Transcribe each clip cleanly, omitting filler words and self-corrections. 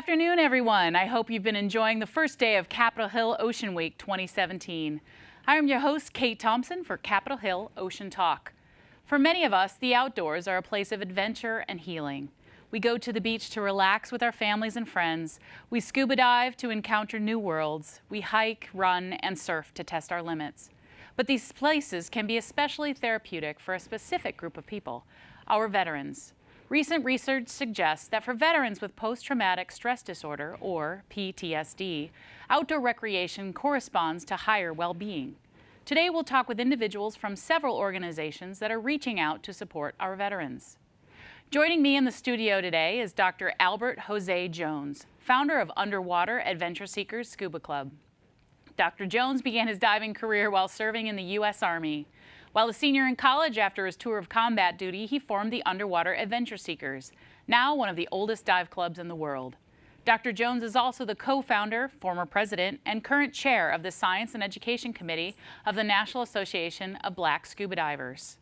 afternoon, everyone. I hope you've been enjoying the first day of Capitol Hill Ocean Week 2017. I am your host, Kate Thompson, for Capitol Hill Ocean Talk. For many of us, the outdoors are a place of adventure and healing. We go to the beach to relax with our families and friends. We scuba dive to encounter new worlds. We hike, run, and surf to test our limits. But these places can be especially therapeutic for a specific group of people, our veterans. Recent research suggests that for veterans with post-traumatic stress disorder, or PTSD, outdoor recreation corresponds to higher well-being. Today we'll talk with individuals from several organizations that are reaching out to support our veterans. Joining me in the studio today is Dr. Albert Jose Jones, founder of Underwater Adventure Seekers Scuba Club. Dr. Jones began his diving career while serving in the U.S. Army. While a senior in college after his tour of combat duty, he formed the Underwater Adventure Seekers, now one of the oldest dive clubs in the world. Dr. Jones is also the co-founder, former president, and current chair of the Science and Education Committee of the National Association of Black Scuba Divers.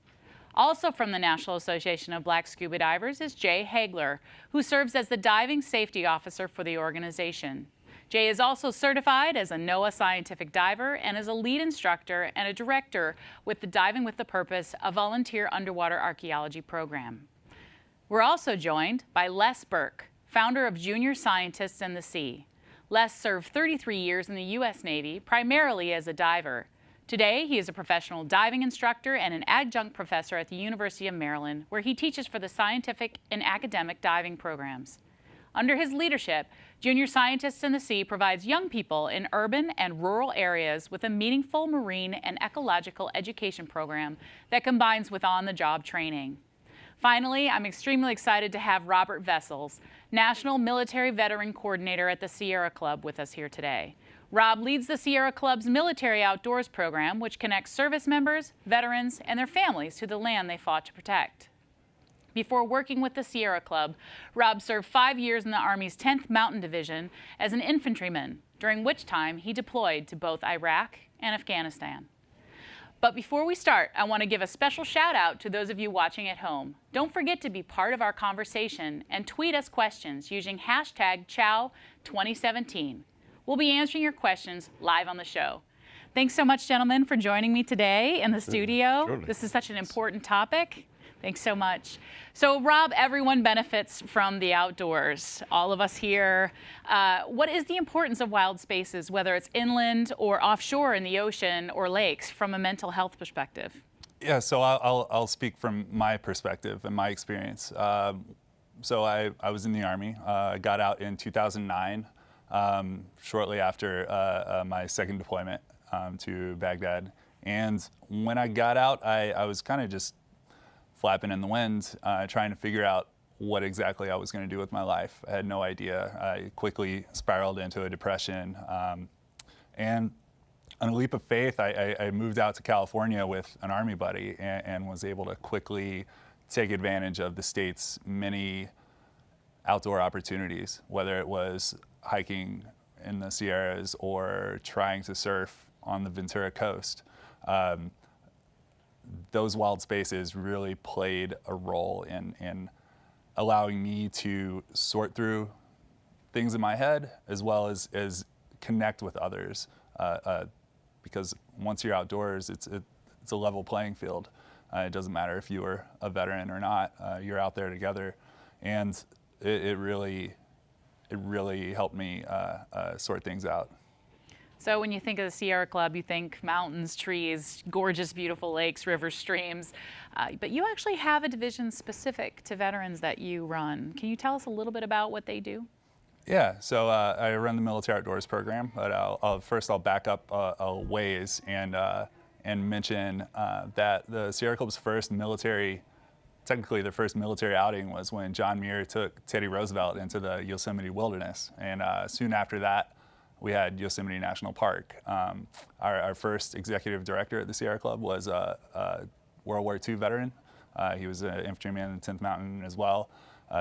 Also from the National Association of Black Scuba Divers is Jay Hagler, who serves as the diving safety officer for the organization. Jay is also certified as a NOAA scientific diver and is a lead instructor and a director with the Diving with the Purpose, a volunteer underwater archaeology program. We're also joined by Les Burke, founder of Junior Scientists in the Sea. Les served 33 years in the U.S. Navy, primarily as a diver. Today, he is a professional diving instructor and an adjunct professor at the University of Maryland, where he teaches for the scientific and academic diving programs. Under his leadership, Junior Scientists in the Sea provides young people in urban and rural areas with a meaningful marine and ecological education program that combines with on-the-job training. Finally, I'm extremely excited to have Robert Vessels, National Military Veteran Coordinator at the Sierra Club, with us here today. Rob leads the Sierra Club's Military Outdoors program, which connects service members, veterans, and their families to the land they fought to protect. Before working with the Sierra Club, Rob served 5 years in the Army's 10th Mountain Division as an infantryman, during which time he deployed to both Iraq and Afghanistan. But before we start, I want to give a special shout out to those of you watching at home. Don't forget to be part of our conversation and tweet us questions using hashtag #Chow2017. We'll be answering your questions live on the show. Thanks so much, gentlemen, for joining me today in the studio. Surely. This is such an important topic. Thanks so much. So, Rob, everyone benefits from the outdoors, all of us here. What is the importance of wild spaces, whether it's inland or offshore in the ocean or lakes, from a mental health perspective? Yeah, so I'll speak from my perspective and my experience. So I was in the Army. I got out in 2009, shortly after my second deployment to Baghdad. And when I got out, I was kind of just flapping in the wind, trying to figure out what exactly I was going to do with my life. I had no idea. I quickly spiraled into a depression. And on a leap of faith, I moved out to California with an Army buddy and was able to quickly take advantage of the state's many outdoor opportunities, whether it was hiking in the Sierras or trying to surf on the Ventura coast. Those wild spaces really played a role in allowing me to sort through things in my head as well as connect with others. Because once you're outdoors, it's a level playing field. It doesn't matter if you are a veteran or not. You're out there together, and it really helped me sort things out. So when you think of the Sierra Club, you think mountains, trees, gorgeous, beautiful lakes, rivers, streams. But you actually have a division specific to veterans that you run. Can you tell us a little bit about what they do? Yeah, so I run the Military Outdoors program, but first I'll back up a ways and mention that the Sierra Club's technically their first military outing was when John Muir took Teddy Roosevelt into the Yosemite wilderness. And soon after that, we had Yosemite National Park. Our first executive director at the Sierra Club was a World War II veteran. He was an infantryman in the 10th Mountain as well,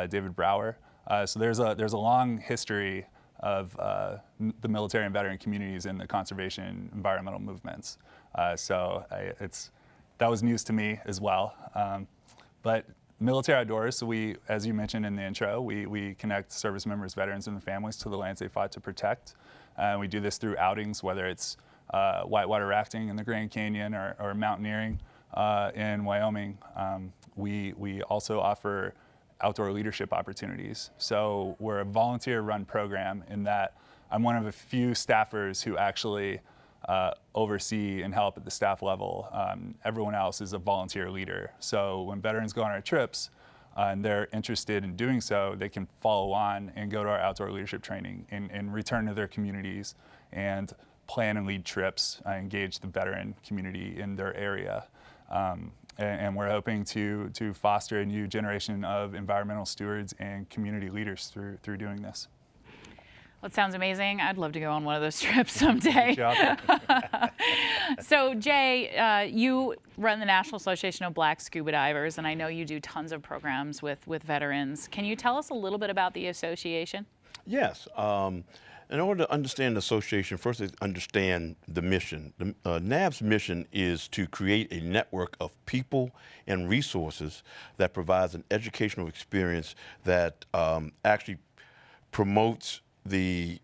David Brower. So there's a long history of the military and veteran communities in the conservation environmental movements. So that was news to me as well. But Military outdoors, so we, as you mentioned in the intro, we connect service members, veterans, and their families to the lands they fought to protect. We do this through outings, whether it's whitewater rafting in the Grand Canyon or mountaineering in Wyoming. We also offer outdoor leadership opportunities. So we're a volunteer-run program in that I'm one of a few staffers who actually oversee and help at the staff level. Everyone else is a volunteer leader. So when veterans go on our trips and they're interested in doing so, they can follow on and go to our outdoor leadership training and return to their communities and plan and lead trips, engage the veteran community in their area. And we're hoping to foster a new generation of environmental stewards and community leaders through doing this. Well, it sounds amazing. I'd love to go on one of those trips someday. So, Jay, you run the National Association of Black Scuba Divers, and I know you do tons of programs with veterans. Can you tell us a little bit about the association? Yes. In order to understand the association, first is understand the mission. NAB's mission is to create a network of people and resources that provides an educational experience that actually promotes the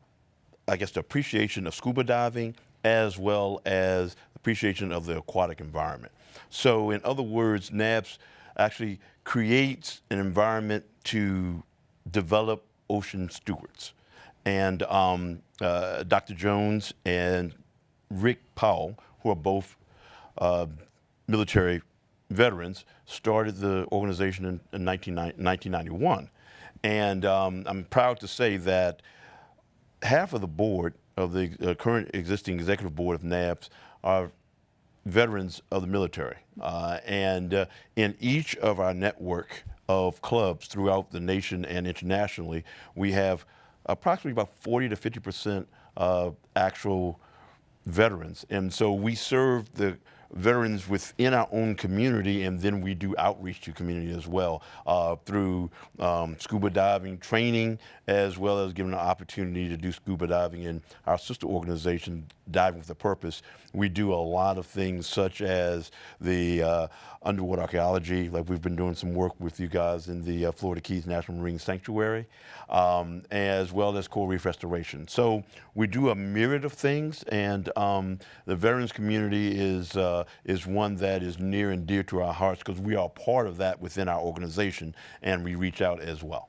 appreciation of scuba diving as well as appreciation of the aquatic environment. So in other words, NABS actually creates an environment to develop ocean stewards. And Dr. Jones and Rick Powell, who are both military veterans, started the organization in 1991. And I'm proud to say that half of the board of the current existing executive board of NABS are veterans of the military. In each of our network of clubs throughout the nation and internationally, we have approximately about 40 to 50% actual veterans. And so we serve the veterans within our own community, and then we do outreach to community as well through scuba diving training, as well as giving an opportunity to do scuba diving in our sister organization, Diving with a Purpose. We do a lot of things such as the underwater archaeology, like we've been doing some work with you guys in the Florida Keys National Marine Sanctuary, as well as coral reef restoration. So we do a myriad of things, and the veterans community is one that is near and dear to our hearts because we are part of that within our organization, and we reach out as well.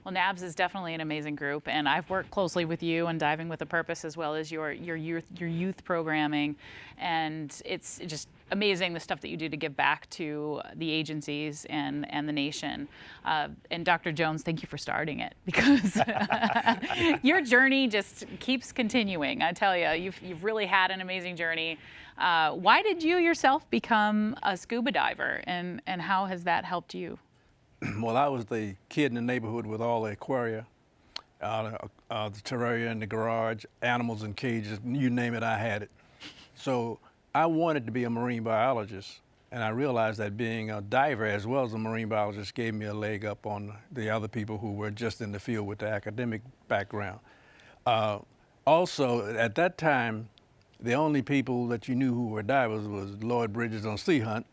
Well, NABS is definitely an amazing group, and I've worked closely with you on Diving with a Purpose as well as your youth programming, and it's just amazing the stuff that you do to give back to the agencies and the nation. And Dr. Jones, thank you for starting it, because your journey just keeps continuing. I tell you, you've really had an amazing journey. Why did you yourself become a scuba diver, and how has that helped you? Well, I was the kid in the neighborhood with all the aquaria, the terraria in the garage, animals in cages, you name it, I had it. So I wanted to be a marine biologist, and I realized that being a diver as well as a marine biologist gave me a leg up on the other people who were just in the field with the academic background. Also, at that time, the only people that you knew who were divers was Lloyd Bridges on Sea Hunt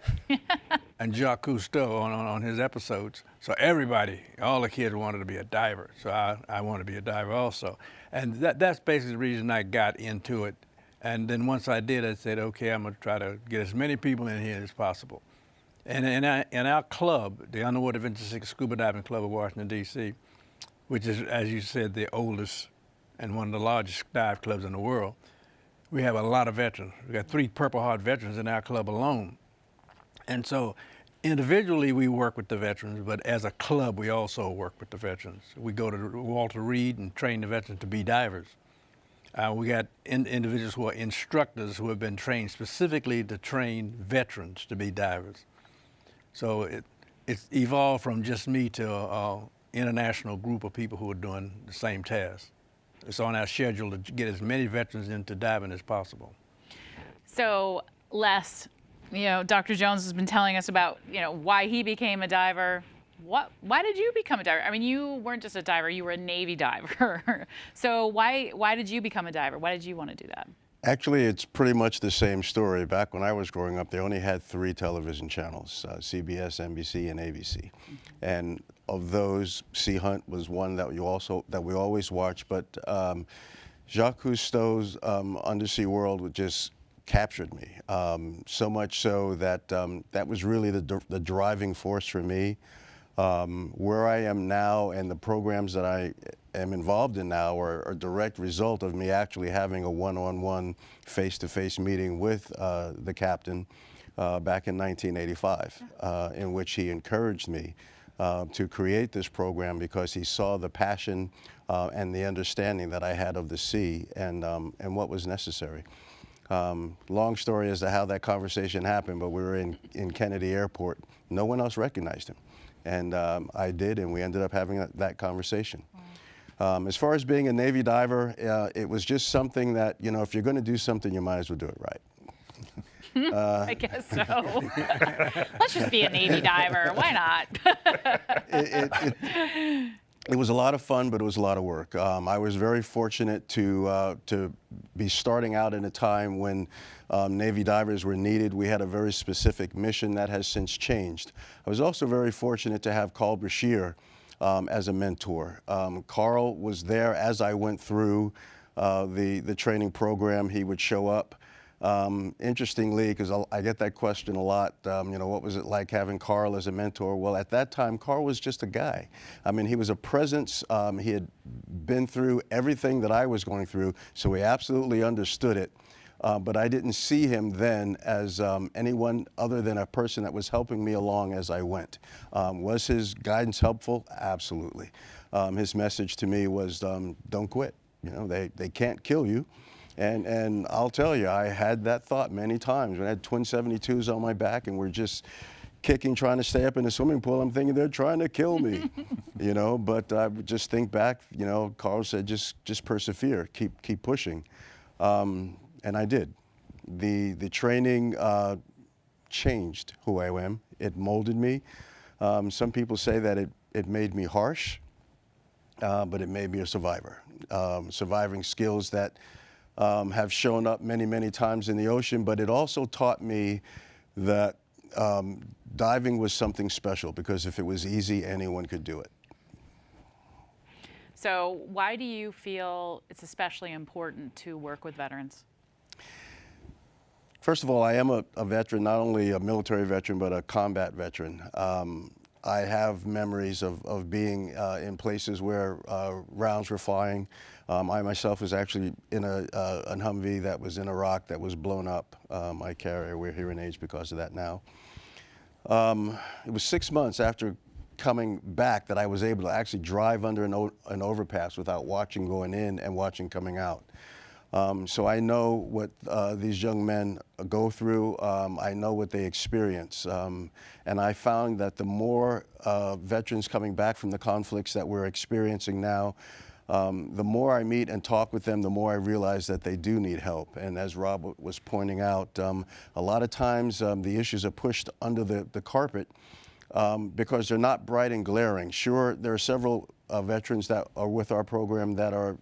and Jacques Cousteau on his episodes. So everybody, all the kids wanted to be a diver. So I wanted to be a diver also. And that's basically the reason I got into it. And then once I did, I said, okay, I'm gonna try to get as many people in here as possible. And in our club, the Underwater Adventure Scuba Diving Club of Washington, D.C., which is, as you said, the oldest and one of the largest dive clubs in the world, we have a lot of veterans. We got 3 Purple Heart veterans in our club alone. And so individually we work with the veterans, but as a club we also work with the veterans. We go to Walter Reed and train the veterans to be divers. We got individuals who are instructors who have been trained specifically to train veterans to be divers. So it's evolved from just me to an international group of people who are doing the same task. It's on our schedule to get as many veterans into diving as possible. So, Les, Dr. Jones has been telling us about, why he became a diver. Why did you become a diver? I mean, you weren't just a diver, you were a Navy diver. So why did you become a diver? Why did you want to do that? Actually, it's pretty much the same story. Back when I was growing up, they only had 3 television channels, CBS, NBC, and ABC. And of those, Sea Hunt was one that we always watched. But Jacques Cousteau's Undersea World just captured me. So much so that that was really the driving force for me. Where I am now and the programs that I am involved in now are a direct result of me actually having a one-on-one, face-to-face meeting with the captain back in 1985, in which he encouraged me to create this program because he saw the passion and the understanding that I had of the sea and what was necessary. Long story as to how that conversation happened, but we were in Kennedy Airport. No one else recognized him. And I did, and we ended up having that conversation. As far as being a Navy diver, it was just something that, you know, if you're going to do something, you might as well do it right. I guess so. Let's just be a Navy diver. Why not? It was a lot of fun, but it was a lot of work. I was very fortunate to be starting out in a time when Navy divers were needed. We had a very specific mission that has since changed. I was also very fortunate to have Carl Brashear as a mentor. Carl was there as I went through the training program. He would show up. Interestingly, because I get that question a lot, you know, what was it like having Carl as a mentor? Well, at that time, Carl was just a guy. I mean, he was a presence. He had been through everything that I was going through, so he absolutely understood it. But I didn't see him then as anyone other than a person that was helping me along as I went. Was his guidance helpful? Absolutely. His message to me was, don't quit. You know, they can't kill you. And I'll tell you, I had that thought many times. When I had twin 72s on my back and we're just kicking, trying to stay up in the swimming pool, I'm thinking they're trying to kill me, you know. But I would just think back, you know, Carl said, just persevere, keep pushing. And I did. The training changed who I am. It molded me. Some people say that it made me harsh, but it made me a survivor. Surviving skills that have shown up many, many times in the ocean, but it also taught me that diving was something special because if it was easy, anyone could do it. So why do you feel it's especially important to work with veterans? First of all, I am a veteran, not only a military veteran, but a combat veteran. I have memories of being in places where rounds were flying. I myself was actually in a Humvee that was in Iraq that was blown up. My carrier, we're here in age because of that now. It was 6 months after coming back that I was able to actually drive under an overpass without watching going in and watching coming out. So I know what these young men go through. I know what they experience. And I found that the more veterans coming back from the conflicts that we're experiencing now, the more I meet and talk with them, the more I realize that they do need help. And as Rob was pointing out, a lot of times the issues are pushed under the carpet because they're not bright and glaring. Sure, there are several veterans that are with our program that are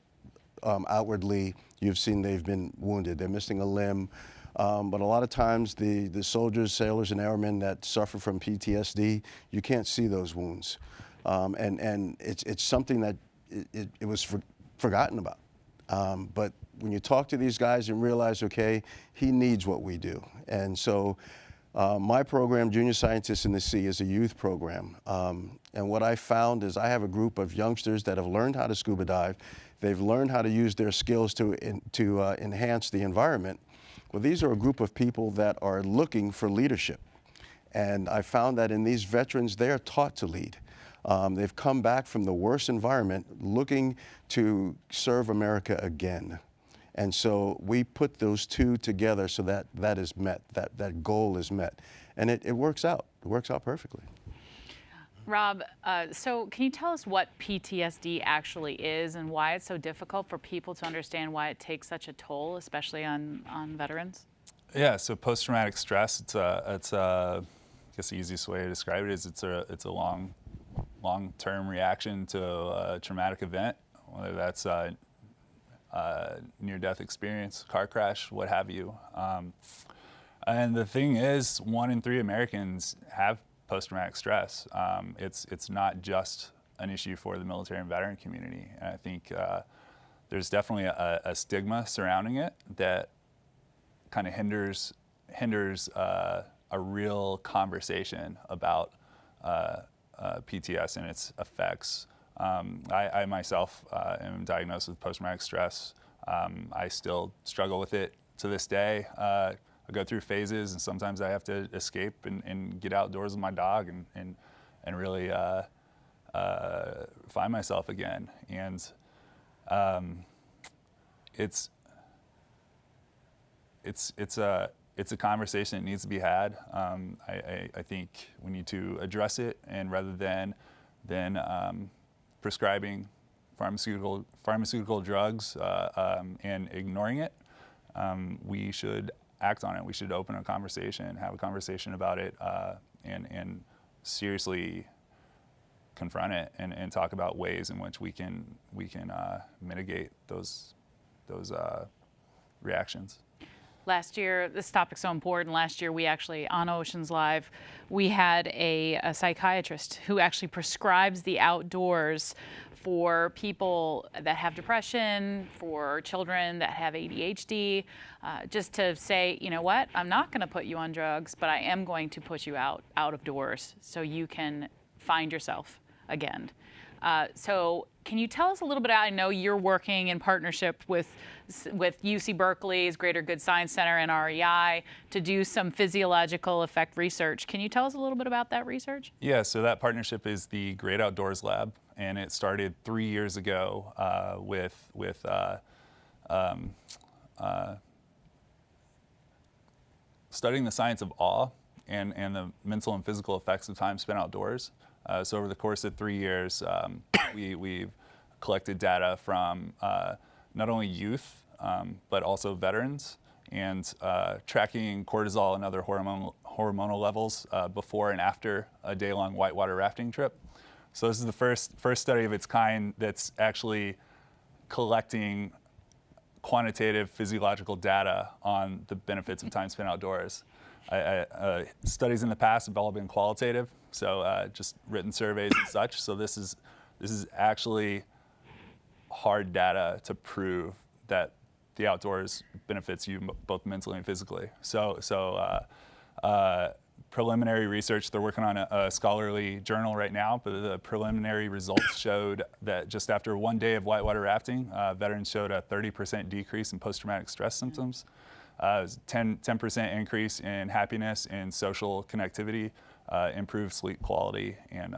outwardly, you've seen they've been wounded. They're missing a limb. But a lot of times the soldiers, sailors, and airmen that suffer from PTSD, you can't see those wounds. And it's something that it was forgotten about. But when you talk to these guys and realize, okay, he needs what we do. And so my program, Junior Scientists in the Sea, is a youth program. And what I found is I have a group of youngsters that have learned how to scuba dive. They've learned how to use their skills to enhance the environment. Well, these are a group of people that are looking for leadership. And I found that in these veterans, they are taught to lead. They've come back from the worst environment looking to serve America again. And so we put those two together so that is met, that goal is met. And it works out. It works out perfectly. Rob, so can you tell us what PTSD actually is and why it's so difficult for people to understand why it takes such a toll, especially on veterans? Yeah, so post-traumatic stress, it's I guess the easiest way to describe it is it's a long-term reaction to a traumatic event, whether that's near-death experience, car crash, what have you. And the thing is, 1 in 3 Americans have post-traumatic stress. It's not just an issue for the military and veteran community. And I think there's definitely a stigma surrounding it that kind of hinders a real conversation about PTS and its effects. I myself am diagnosed with post-traumatic stress. I still struggle with it to this day. I go through phases, and sometimes I have to escape and get outdoors with my dog and really find myself again. And it's a conversation that needs to be had. I think we need to address it, and rather than prescribing pharmaceutical drugs and ignoring it, we should act on it. We should open a conversation, have a conversation about it, and seriously confront it and talk about ways in which we can mitigate those reactions. Last year, this topic's so important. Last year, we actually, on Oceans Live, we had a psychiatrist who actually prescribes the outdoors for people that have depression, for children that have ADHD, just to say, you know what, I'm not going to put you on drugs, but I am going to put you out of doors so you can find yourself again. So can you tell us a little bit, I know you're working in partnership with UC Berkeley's Greater Good Science Center and REI to do some physiological effect research. Can you tell us a little bit about that research? Yeah, so that partnership is the Great Outdoors Lab, and it started 3 years ago with studying the science of awe and the mental and physical effects of time spent outdoors. So over the course of 3 years, we've collected data from not only youth, but also veterans, and tracking cortisol and other hormonal levels before and after a day-long whitewater rafting trip. So this is the first study of its kind that's actually collecting quantitative physiological data on the benefits of time spent outdoors. Studies in the past have all been qualitative, so just written surveys and such. So this is actually hard data to prove that the outdoors benefits you both mentally and physically. So preliminary research, they're working on a scholarly journal right now, but the preliminary results showed that just after 1 day of whitewater rafting, veterans showed a 30% decrease in post-traumatic stress symptoms, 10% increase in happiness and social connectivity, improved sleep quality, and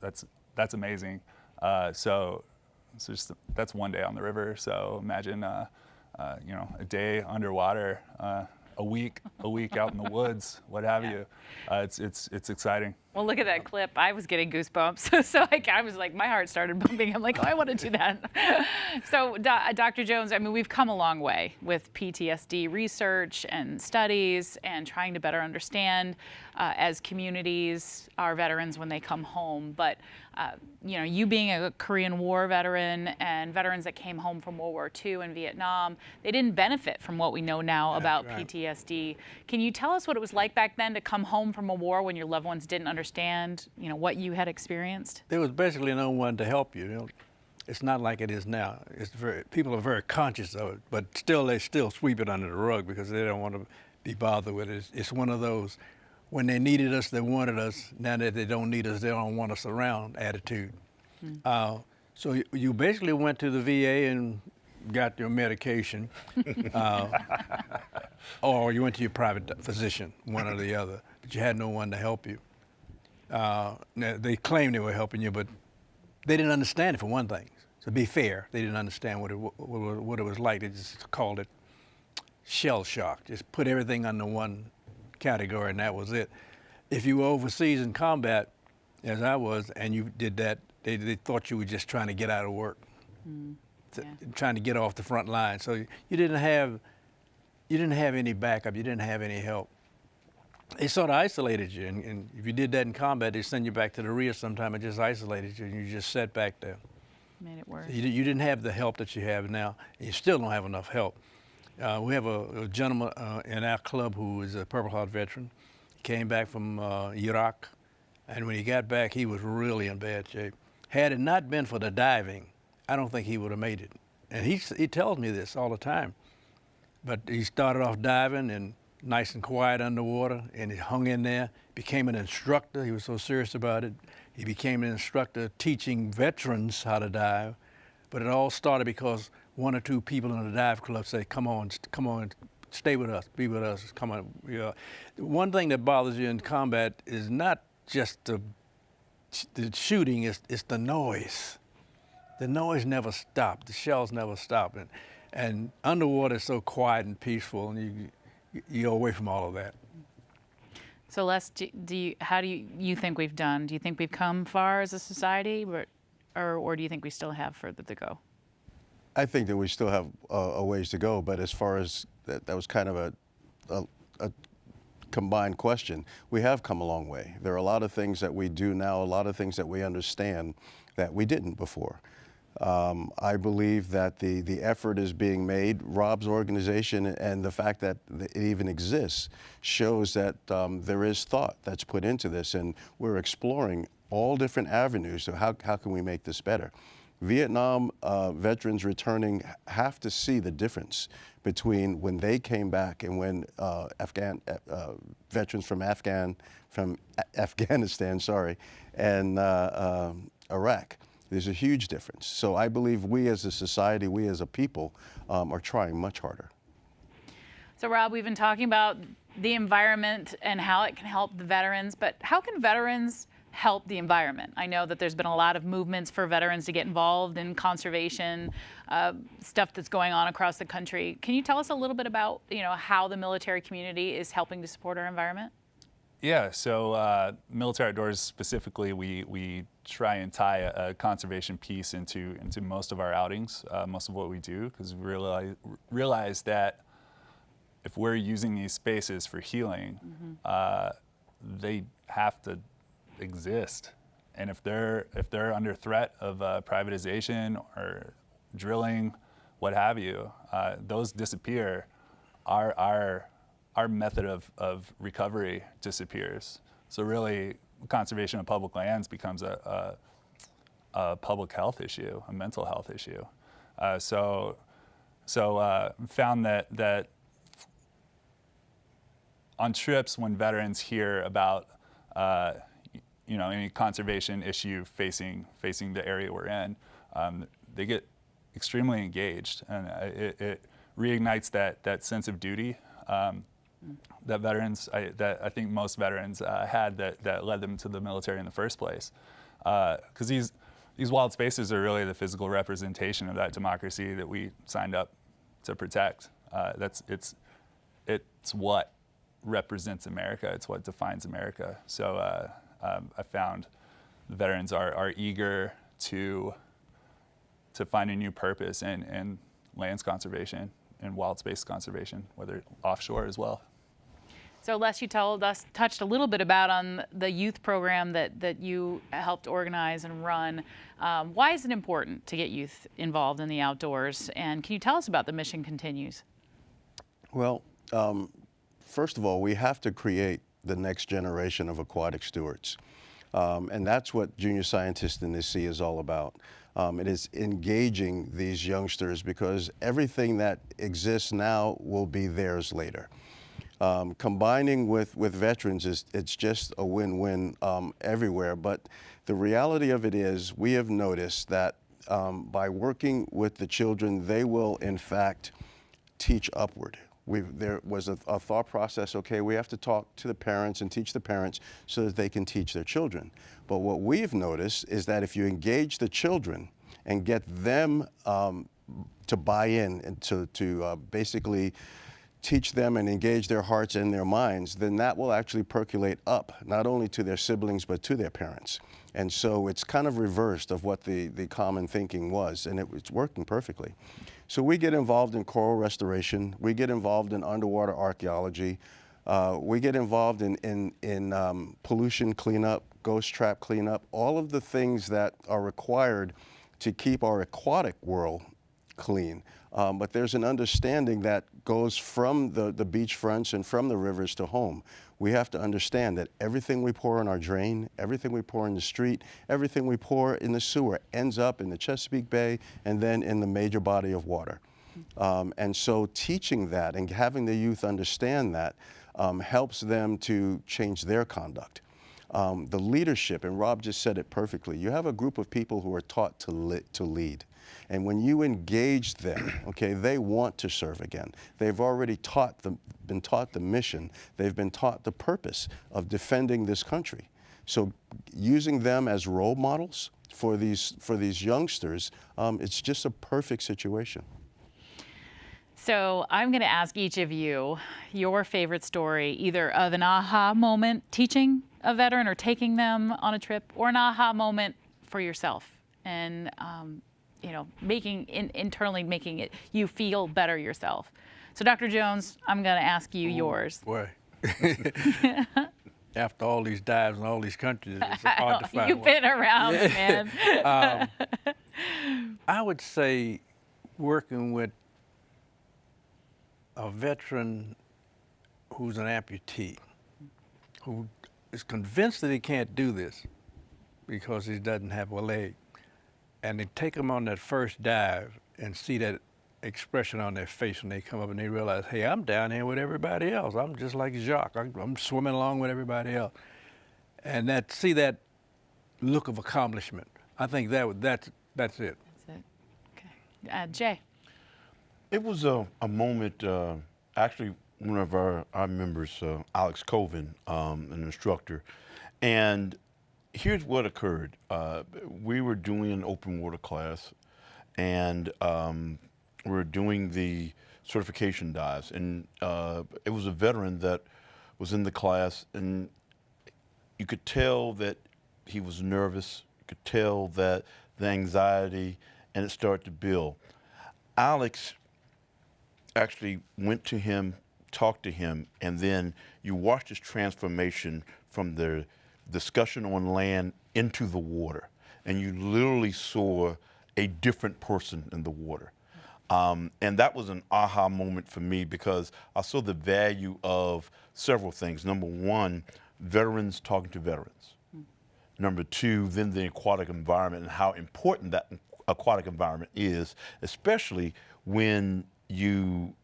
that's amazing. So just that's 1 day on the river. So imagine a day underwater, a week out in the woods, what have you. It's exciting. Well, look at that clip. I was getting goosebumps. So I was like, my heart started pumping. I'm like, oh, I want to do that. So Dr. Jones, I mean, we've come a long way with PTSD research and studies and trying to better understand as communities our veterans when they come home. But you being a Korean War veteran and veterans that came home from World War II and Vietnam, they didn't benefit from what we know now about PTSD. Can you tell us what it was like back then to come home from a war when your loved ones didn't understand, what you had experienced? There was basically no one to help you. It's not like it is now. People are very conscious of it, but they still sweep it under the rug because they don't want to be bothered with it. It's one of those, when they needed us, they wanted us. Now that they don't need us, they don't want us around attitude. So you basically went to the VA and got your medication, or you went to your private physician, one or the other, but you had no one to help you. Now, they claimed they were helping you, but they didn't understand it, for one thing. To be fair, they didn't understand what it was like. They just called it shell shock. Just put everything under one category, and that was it. If you were overseas in combat, as I was, and you did that, they thought you were just trying to get out of work, trying to get off the front line. So you didn't have any backup. You didn't have any help. They sort of isolated you, and if you did that in combat, they send you back to the rear sometime and just isolated you, and you just sat back there. Made it worse. You didn't have the help that you have now. You still don't have enough help. We have a gentleman in our club who is a Purple Heart veteran. He came back from Iraq, and when he got back, he was really in bad shape. Had it not been for the diving, I don't think he would have made it. And he tells me this all the time. But he started off diving and nice and quiet underwater, and he hung in there, became an instructor. He was so serious about it. He became an instructor teaching veterans how to dive. But it all started because one or two people in the dive club say, come on, stay with us, be with us, come on. One thing that bothers you in combat is not just the shooting, it's the noise. The noise never stopped, the shells never stop. And underwater is so quiet and peaceful, and you're away from all of that. So Les, how do you think we've done? Do you think we've come far as a society, or do you think we still have further to go? I think that we still have a ways to go, but as far as that was kind of a combined question. We have come a long way. There are a lot of things that we do now, a lot of things that we understand that we didn't before. I believe that the effort is being made. Rob's organization and the fact that it even exists shows that there is thought that's put into this, and we're exploring all different avenues of how can we make this better. Vietnam veterans returning have to see the difference between when they came back and when veterans from Afghanistan, and Iraq. There's a huge difference. So I believe we as a society, we as a people, are trying much harder. So Rob, we've been talking about the environment and how it can help the veterans, but how can veterans help the environment? I know that there's been a lot of movements for veterans to get involved in conservation, stuff that's going on across the country. Can you tell us a little bit about how the military community is helping to support our environment? Yeah, so Military Outdoors specifically, we try and tie a conservation piece into most of our outings, most of what we do, because we realize that if we're using these spaces for healing, they have to exist. And if they're under threat of privatization or drilling, what have you, those disappear. Our method of recovery disappears. So really, conservation of public lands becomes a public health issue, a mental health issue. So found that on trips when veterans hear about any conservation issue facing the area we're in, they get extremely engaged, and it reignites that sense of duty. That veterans, I think most veterans had that led them to the military in the first place. Because these wild spaces are really the physical representation of that democracy that we signed up to protect. It's what represents America. It's what defines America. So I found the veterans are eager to find a new purpose in lands conservation and wild space conservation, whether offshore as well. So Les, you touched a little bit about on the youth program that you helped organize and run. Why is it important to get youth involved in the outdoors? And can you tell us about the Mission Continues? Well, first of all, we have to create the next generation of aquatic stewards. And that's what Junior Scientist in the Sea is all about. It is engaging these youngsters because everything that exists now will be theirs later. Combining with veterans, it's just a win-win everywhere. But the reality of it is we have noticed that by working with the children, they will in fact teach upward. There was a thought process, okay, we have to talk to the parents and teach the parents so that they can teach their children. But what we've noticed is that if you engage the children and get them to buy in and to basically teach them and engage their hearts and their minds, then that will actually percolate up, not only to their siblings, but to their parents. And so it's kind of reversed of what the common thinking was, and it's working perfectly. So we get involved in coral restoration, we get involved in underwater archaeology, we get involved in pollution cleanup, ghost trap cleanup, all of the things that are required to keep our aquatic world clean. But there's an understanding that goes from the beachfronts and from the rivers to home. We have to understand that everything we pour in our drain, everything we pour in the street, everything we pour in the sewer ends up in the Chesapeake Bay and then in the major body of water. And so teaching that and having the youth understand that helps them to change their conduct. The leadership, and Rob just said it perfectly, you have a group of people who are taught to lead. And when you engage them, okay, they want to serve again. They've already been taught the mission. They've been taught the purpose of defending this country. So using them as role models for these youngsters, it's just a perfect situation. So I'm going to ask each of you your favorite story, either of an aha moment teaching a veteran or taking them on a trip, or an aha moment for yourself, and you know, internally making it you feel better yourself. So Dr. Jones, I'm going to ask you yours. Boy. After all these dives in all these countries, it's hard to find You've one. been around, man. I would say working with a veteran who's an amputee, who is convinced that he can't do this because he doesn't have a leg, and they take them on that first dive and see that expression on their face when they come up and they realize, hey, I'm down here with everybody else. I'm just like Jacques. I'm swimming along with everybody else. And see that look of accomplishment. I think that's it. That's it. Okay. Jay. It was a moment, actually one of our members, Alex Colvin, an instructor, and here's what occurred. We were doing an open water class, and we were doing the certification dives, and it was a veteran that was in the class, and you could tell that he was nervous. You could tell that the anxiety, and it started to build. Alex actually went to him, talked to him, and then you watched his transformation from the discussion on land into the water. And you literally saw a different person in the water. And that was an aha moment for me because I saw the value of several things. Number one, veterans talking to veterans. Number two, then the aquatic environment and how important that aquatic environment is, especially when you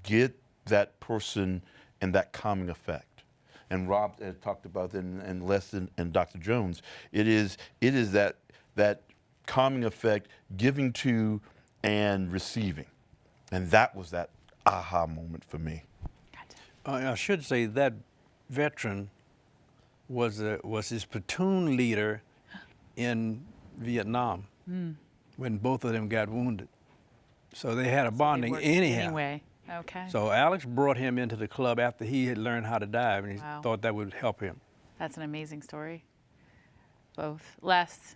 get that person and that calming effect. And Rob had talked about that, and Les and Dr. Jones. It is that calming effect, giving to and receiving, and that was that aha moment for me. I should say that veteran was his platoon leader in Vietnam when both of them got wounded. So they had a bonding anyhow. Anyway, okay. So Alex brought him into the club after he had learned how to dive, and he thought that would help him. That's an amazing story. Both. Les.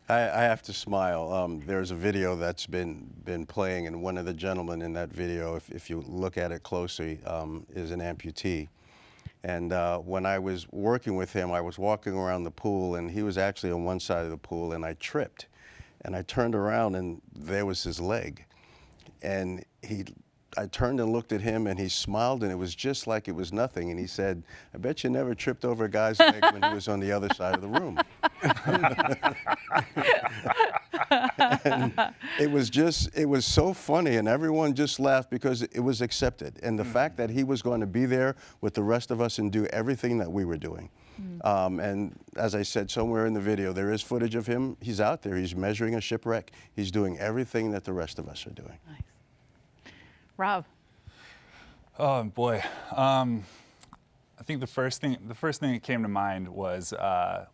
I have to smile. There's a video that's been playing, and one of the gentlemen in that video, if you look at it closely, is an amputee. And when I was working with him, I was walking around the pool, and he was actually on one side of the pool, and I tripped. And I turned around, and there was his leg. And I turned and looked at him, and he smiled, and it was just like it was nothing. And he said, I bet you never tripped over a guy's leg when he was on the other side of the room. And it was so funny, and everyone just laughed because it was accepted. And the fact that he was going to be there with the rest of us and do everything that we were doing. And as I said, somewhere in the video, there is footage of him. He's out there. He's measuring a shipwreck. He's doing everything that the rest of us are doing. Nice. Rob. Oh boy, I think the first thing that came to mind was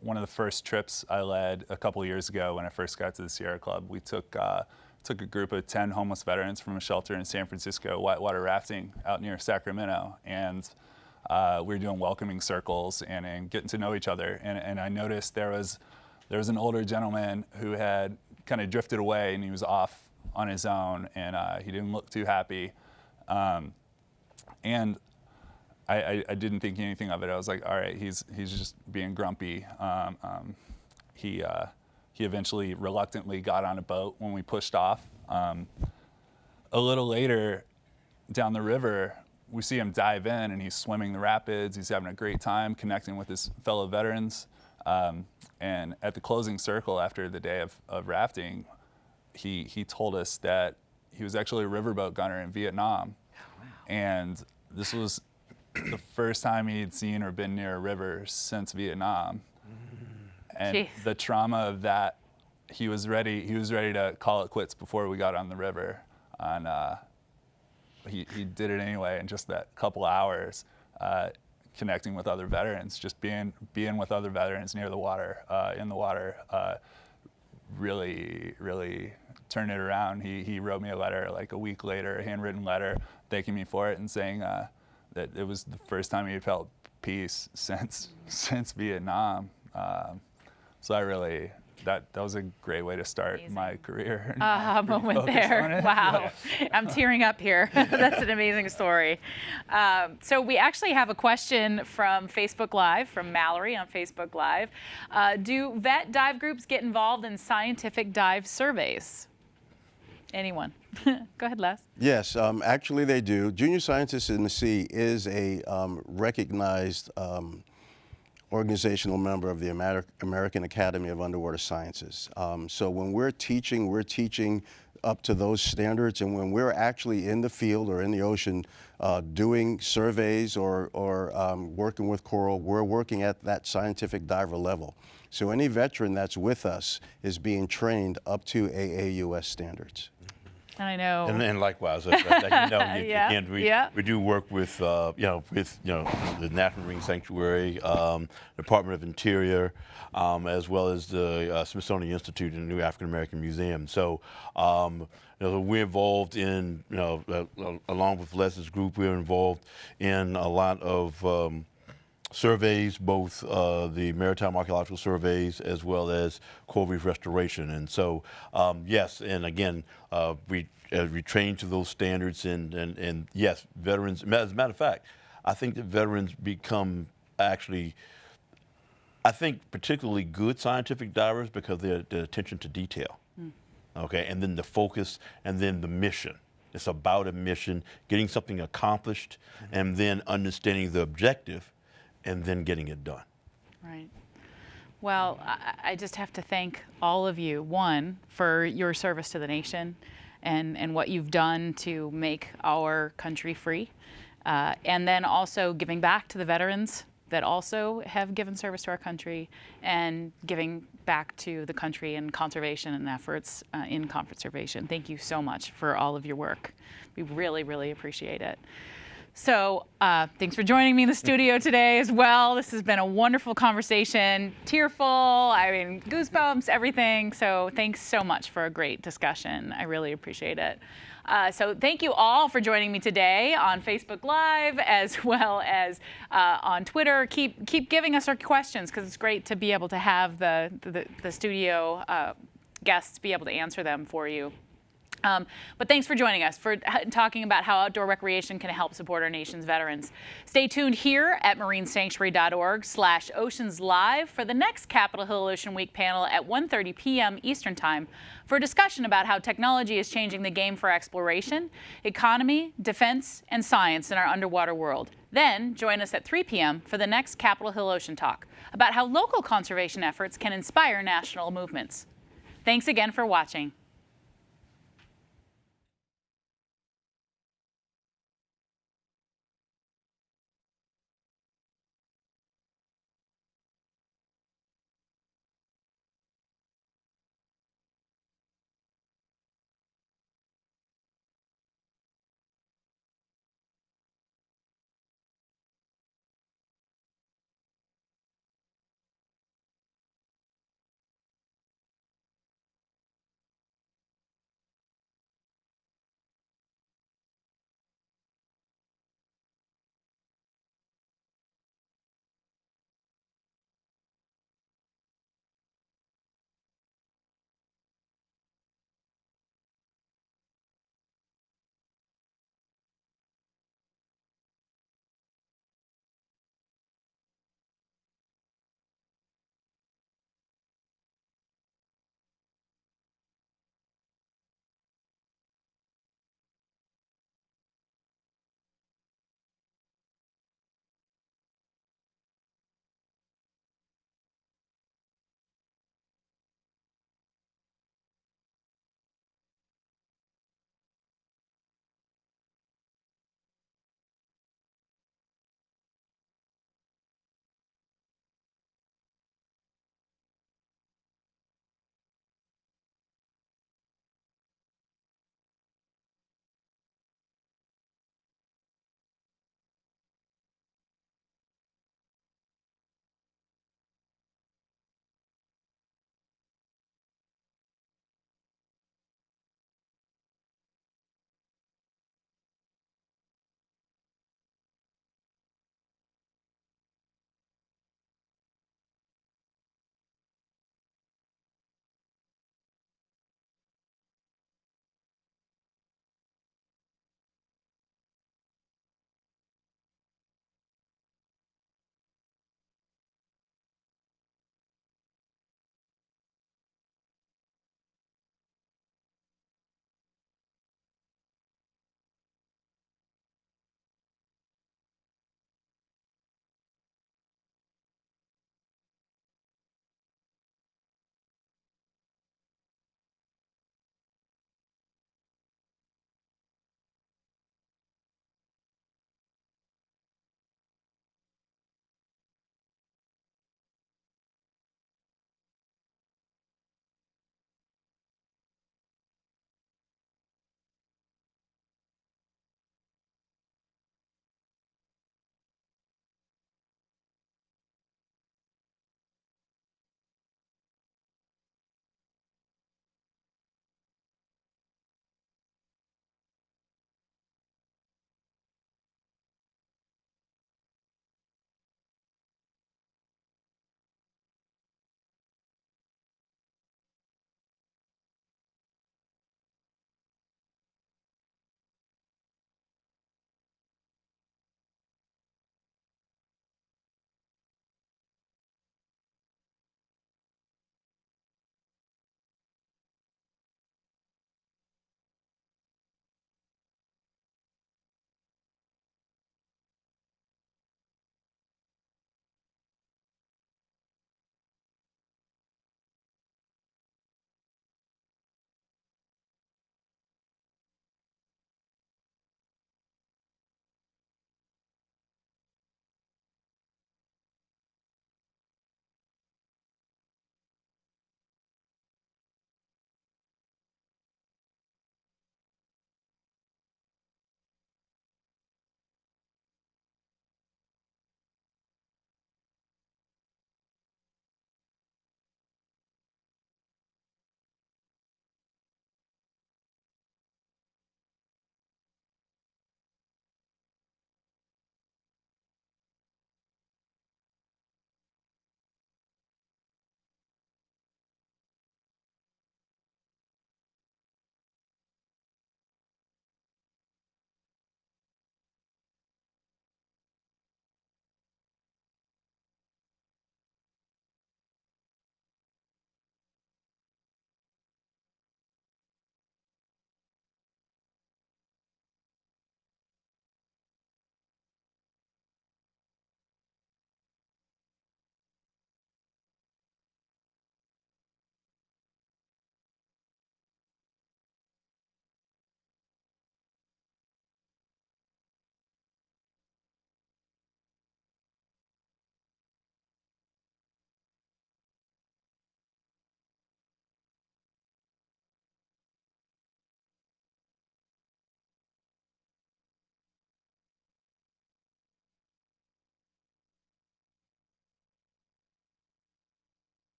one of the first trips I led a couple years ago when I first got to the Sierra Club. We took a group of 10 homeless veterans from a shelter in San Francisco, whitewater rafting out near Sacramento, and we were doing welcoming circles and getting to know each other. And I noticed there was an older gentleman who had kind of drifted away, and he was off on his own, and he didn't look too happy. And I didn't think anything of it. I was like, all right, he's just being grumpy. He he eventually reluctantly got on a boat when we pushed off. A little later, down the river, we see him dive in, and he's swimming the rapids. He's having a great time connecting with his fellow veterans. And at the closing circle after the day of rafting, he told us that he was actually a riverboat gunner in Vietnam. Oh, wow. And this was the first time he had seen or been near a river since Vietnam. And Jeez. the trauma of that, he was ready to call it quits before we got on the river. And he did it anyway in just that couple hours, connecting with other veterans, just being with other veterans near the water, in the water, really turned it around. He wrote me a letter like a week later, a handwritten letter, thanking me for it and saying that it was the first time he had felt peace since Vietnam. So I really, that was a great way to start Amazing. my career. Moment there. Wow. I'm tearing up here. That's an amazing story. So we actually have a question from Facebook Live, from Mallory on Facebook Live. Do vet dive groups get involved in scientific dive surveys? Anyone? Go ahead, Les. Yes, actually they do. Junior Scientists in the Sea is a recognized organizational member of the American Academy of Underwater Sciences. So when we're teaching up to those standards, and when we're actually in the field or in the ocean doing surveys or working with coral, we're working at that scientific diver level. So any veteran that's with us is being trained up to AAUS standards. I know. And likewise, again, we do work with the National Marine Sanctuary, Department of Interior, as well as the Smithsonian Institute and the New African American Museum. So, we're involved in, along with Les's group, we're involved in a lot of surveys, both the maritime archaeological surveys as well as coral reef restoration. And so, yes, and again, we train to those standards, and yes, veterans, as a matter of fact, I think that veterans become actually, I think, particularly good scientific divers because of their attention to detail. Okay, and then the focus, and then the mission. It's about a mission, getting something accomplished, and then understanding the objective, and then getting it done. Right. Well, I just have to thank all of you, one, for your service to the nation and what you've done to make our country free, and then also giving back to the veterans that also have given service to our country and giving back to the country in conservation and efforts in conservation. Thank you so much for all of your work. We really, really appreciate it. So thanks for joining me in the studio today as well. This has been a wonderful conversation, tearful, I mean, goosebumps, everything. So thanks so much for a great discussion. I really appreciate it. So thank you all for joining me today on Facebook Live as well as on Twitter. Keep giving us our questions because it's great to be able to have the studio guests be able to answer them for you. But thanks for joining us, for talking about how outdoor recreation can help support our nation's veterans. Stay tuned here at marinesanctuary.org/OceansLIVE for the next Capitol Hill Ocean Week panel at 1:30 p.m. Eastern Time for a discussion about how technology is changing the game for exploration, economy, defense, and science in our underwater world. Then join us at 3 p.m. for the next Capitol Hill Ocean Talk about how local conservation efforts can inspire national movements. Thanks again for watching.